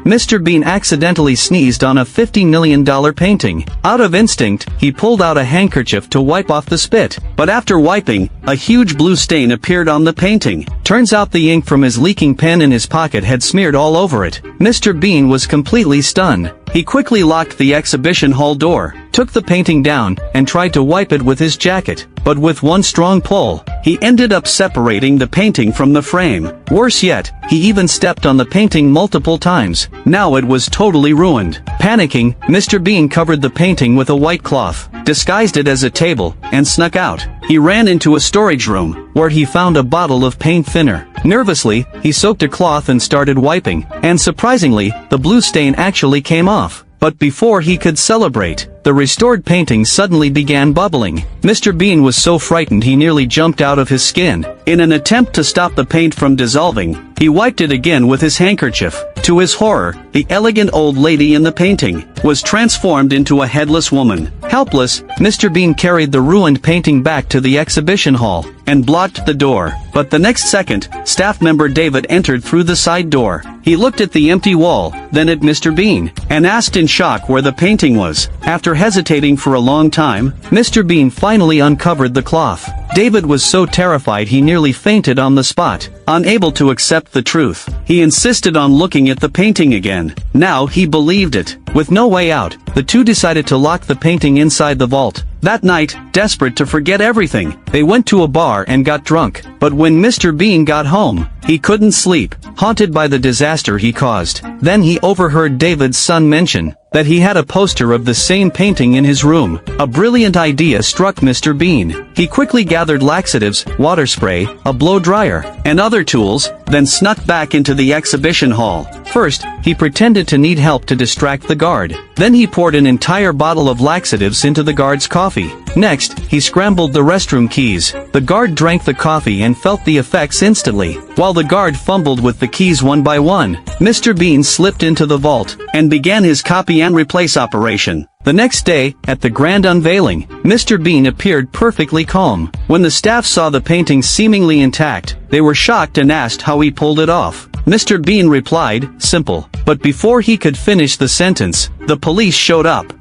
Mr. Bean accidentally sneezed on a $50 million painting. Out of instinct, he pulled out a handkerchief to wipe off the spit. But after wiping, a huge blue stain appeared on the painting. Turns out the ink from his leaking pen in his pocket had smeared all over it. Mr. Bean was completely stunned. He quickly locked the exhibition hall door, took the painting down, and tried to wipe it with his jacket. But with one strong pull, he ended up separating the painting from the frame. Worse yet, he even stepped on the painting multiple times. Now it was totally ruined. Panicking, Mr. Bean covered the painting with a white cloth, disguised it as a table, and snuck out. He ran into a storage room, where he found a bottle of paint thinner. Nervously, he soaked a cloth and started wiping, and surprisingly, the blue stain actually came off. But before he could celebrate, the restored painting suddenly began bubbling. Mr. Bean was so frightened he nearly jumped out of his skin. In an attempt to stop the paint from dissolving, he wiped it again with his handkerchief. To his horror, the elegant old lady in the painting was transformed into a headless woman. Helpless, Mr. Bean carried the ruined painting back to the exhibition hall and blocked the door. But the next second, staff member David entered through the side door. He looked at the empty wall, then at Mr. Bean, and asked in shock where the painting was. After hesitating for a long time, Mr. Bean finally uncovered the cloth. David was so terrified he nearly fainted on the spot. Unable to accept the truth, he insisted on looking at the painting again. Now he believed it. With no way out, the two decided to lock the painting inside the vault. That night, desperate to forget everything, they went to a bar and got drunk. But when Mr. Bean got home, he couldn't sleep, haunted by the disaster he caused. Then he overheard David's son mention that he had a poster of the same painting in his room. A brilliant idea struck Mr. Bean. He quickly gathered laxatives, water spray, a blow dryer, and other tools, then snuck back into the exhibition hall. First, he pretended to need help to distract the guard. Then he poured an entire bottle of laxatives into the guard's coffee. Next, he scrambled the restroom keys. The guard drank the coffee and felt the effects instantly. While the guard fumbled with the keys one by one, Mr. Bean slipped into the vault and began his copy and replace operation. The next day, at the grand unveiling, Mr. Bean appeared perfectly calm. When the staff saw the painting seemingly intact, they were shocked and asked how he pulled it off. Mr. Bean replied, "Simple." But before he could finish the sentence, the police showed up.